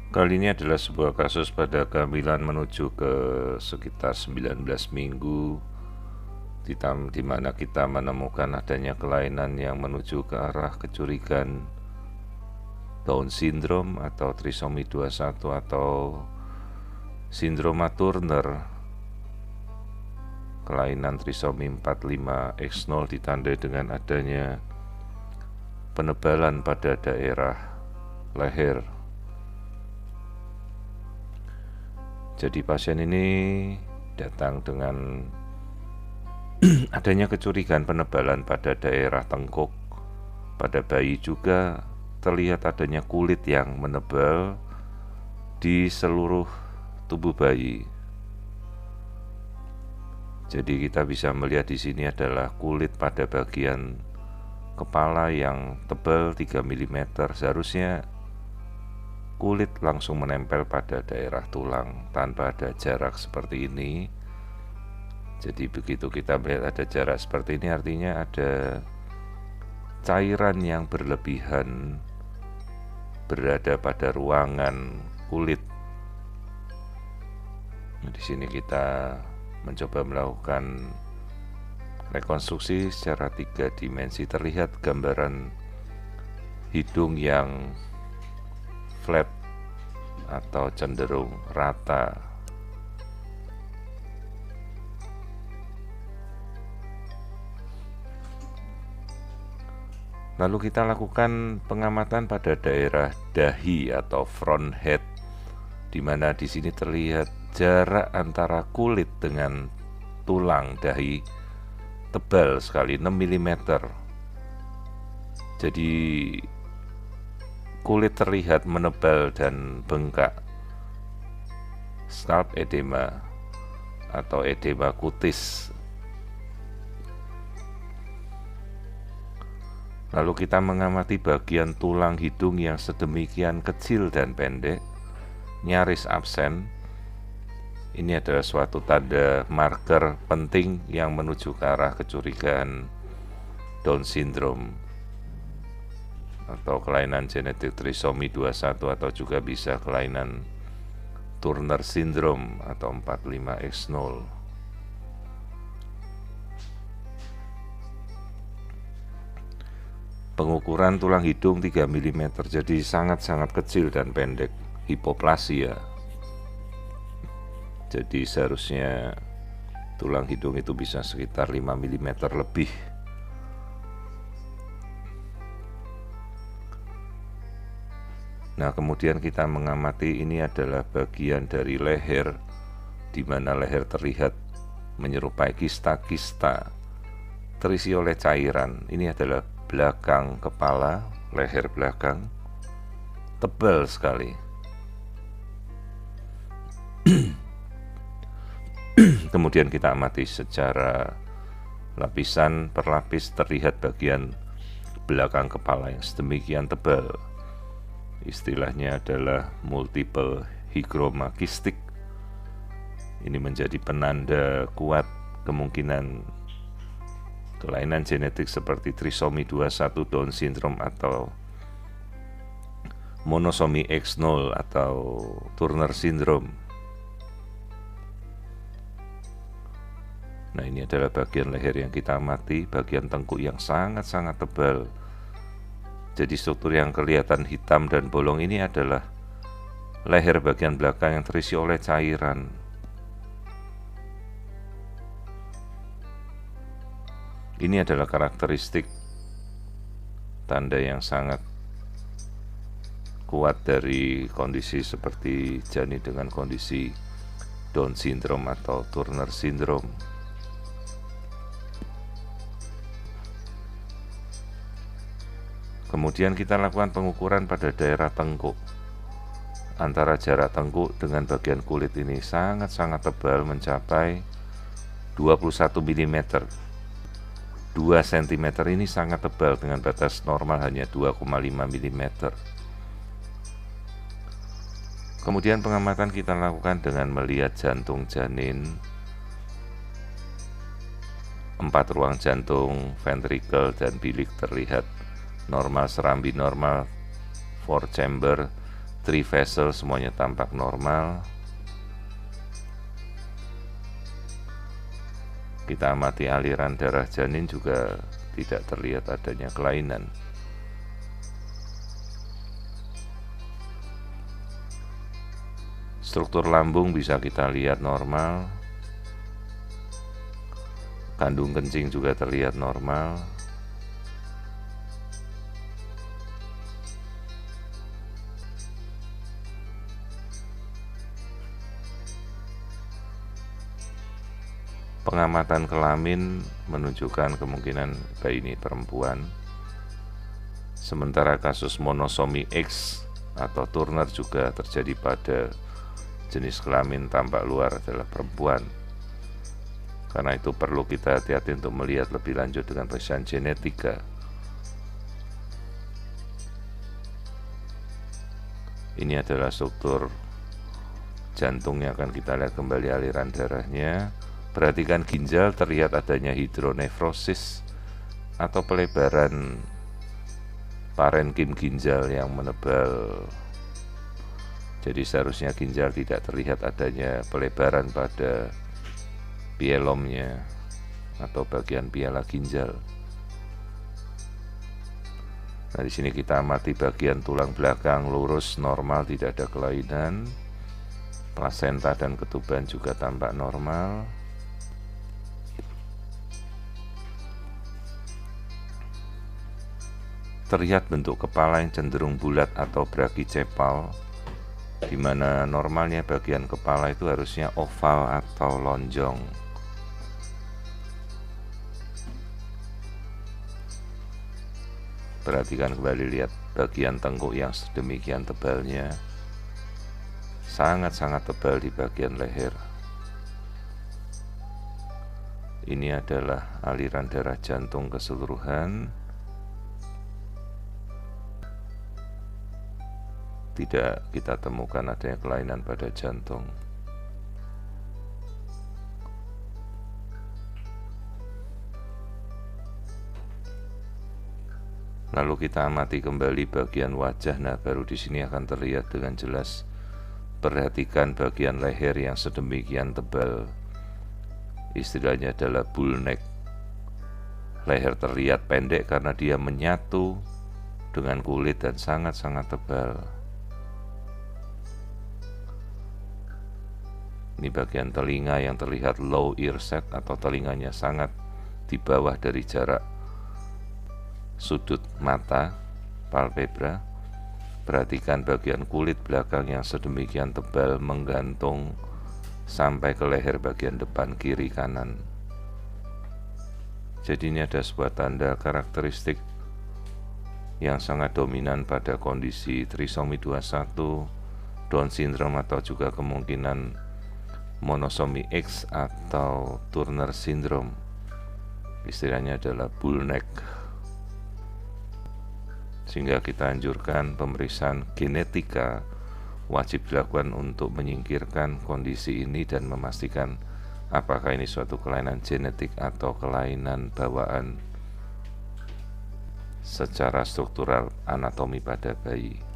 Kali ini adalah sebuah kasus pada kehamilan menuju ke sekitar 19 minggu, di mana kita menemukan adanya kelainan yang menuju ke arah kecurigaan Down syndrome atau trisomi 21 atau sindroma Turner. Kelainan trisomi 45X0 ditandai dengan adanya penebalan pada daerah leher. Jadi pasien ini datang dengan adanya kecurigaan penebalan pada daerah tengkuk. Pada bayi juga terlihat adanya kulit yang menebal di seluruh tubuh bayi. Jadi kita bisa melihat di sini adalah kulit pada bagian kepala yang tebal 3 mm. Seharusnya kulit langsung menempel pada daerah tulang tanpa ada jarak seperti ini. Jadi begitu kita melihat ada jarak seperti ini, artinya ada cairan yang berlebihan berada pada ruangan kulit. Di sini kita mencoba melakukan rekonstruksi secara 3 dimensi. Terlihat gambaran hidung yang flat atau cenderung rata. Lalu kita lakukan pengamatan pada daerah dahi atau front head, di mana di sini terlihat jarak antara kulit dengan tulang dahi tebal sekali, 6 mm. Jadi kulit terlihat menebal dan bengkak. Scalp edema atau edema kutis. Lalu kita mengamati bagian tulang hidung yang sedemikian kecil dan pendek, nyaris absen. Ini adalah suatu tanda marker penting yang menuju ke arah kecurigaan Down syndrome atau kelainan genetik trisomi 21 atau juga bisa kelainan Turner syndrome atau 45X0. Pengukuran tulang hidung 3 mm, jadi sangat-sangat kecil dan pendek, hipoplasia. Jadi seharusnya tulang hidung itu bisa sekitar 5 mm lebih. Nah, kemudian kita mengamati ini adalah bagian dari leher, di mana leher terlihat menyerupai kista-kista terisi oleh cairan. Ini adalah belakang kepala, leher belakang, tebal sekali. Kemudian kita amati secara lapisan per lapis, terlihat bagian belakang kepala yang sedemikian tebal. Istilahnya adalah multiple hygroma kistik. Ini menjadi penanda kuat kemungkinan kelainan genetik seperti trisomi 21 Down syndrome atau monosomi X0 atau Turner syndrome. Nah, ini adalah bagian leher yang kita amati, bagian tengkuk yang sangat-sangat tebal. Jadi struktur yang kelihatan hitam dan bolong ini adalah leher bagian belakang yang terisi oleh cairan. Ini adalah karakteristik tanda yang sangat kuat dari kondisi seperti Jani dengan kondisi Down syndrome atau Turner syndrome. Kemudian kita lakukan pengukuran pada daerah tengkuk. Antara jarak tengkuk dengan bagian kulit ini sangat-sangat tebal, mencapai 21 mm. 2 cm ini sangat tebal dengan batas normal hanya 2,5 mm. Kemudian pengamatan kita lakukan dengan melihat jantung janin, 4 ruang jantung, ventricle dan bilik terlihat normal, serambi normal, 4 chamber, three vessel semuanya tampak normal. Kita amati aliran darah janin juga tidak terlihat adanya kelainan. Struktur lambung bisa kita lihat normal. Kandung kencing juga terlihat normal. Pengamatan kelamin menunjukkan kemungkinan bayi ini perempuan. Sementara kasus monosomi X atau Turner juga terjadi pada jenis kelamin tampak luar adalah perempuan. Karena itu perlu kita hati-hati untuk melihat lebih lanjut dengan pemeriksaan genetika. Ini adalah struktur jantung yang akan kita lihat kembali aliran darahnya. Perhatikan ginjal, terlihat adanya hidronefrosis atau pelebaran parenkim ginjal yang menebal. Jadi seharusnya ginjal tidak terlihat adanya pelebaran pada pielomnya atau bagian piala ginjal. Nah, di sini kita amati bagian tulang belakang lurus, normal, tidak ada kelainan. Plasenta dan ketuban juga tampak normal. Terlihat bentuk kepala yang cenderung bulat atau brachicepal, di mana normalnya bagian kepala itu harusnya oval atau lonjong. Perhatikan kembali, lihat bagian tengkuk yang sedemikian tebalnya, sangat-sangat tebal di bagian leher. Ini adalah aliran darah jantung keseluruhan. Tidak kita temukan adanya kelainan pada jantung. Lalu kita amati kembali bagian wajah. Nah, baru di sini akan terlihat dengan jelas. Perhatikan bagian leher yang sedemikian tebal. Istilahnya adalah bull neck. Leher terlihat pendek karena dia menyatu dengan kulit dan sangat-sangat tebal. Ini bagian telinga yang terlihat low ear set atau telinganya sangat di bawah dari jarak sudut mata, palpebra. Perhatikan bagian kulit belakang yang sedemikian tebal menggantung sampai ke leher bagian depan kiri kanan. Jadi ini ada sebuah tanda karakteristik yang sangat dominan pada kondisi trisomi 21, Down syndrome atau juga kemungkinan monosomi X atau Turner syndrome. Istilahnya adalah bull neck. Sehingga kita anjurkan pemeriksaan genetika wajib dilakukan untuk menyingkirkan kondisi ini dan memastikan apakah ini suatu kelainan genetik atau kelainan bawaan secara struktural anatomi pada bayi.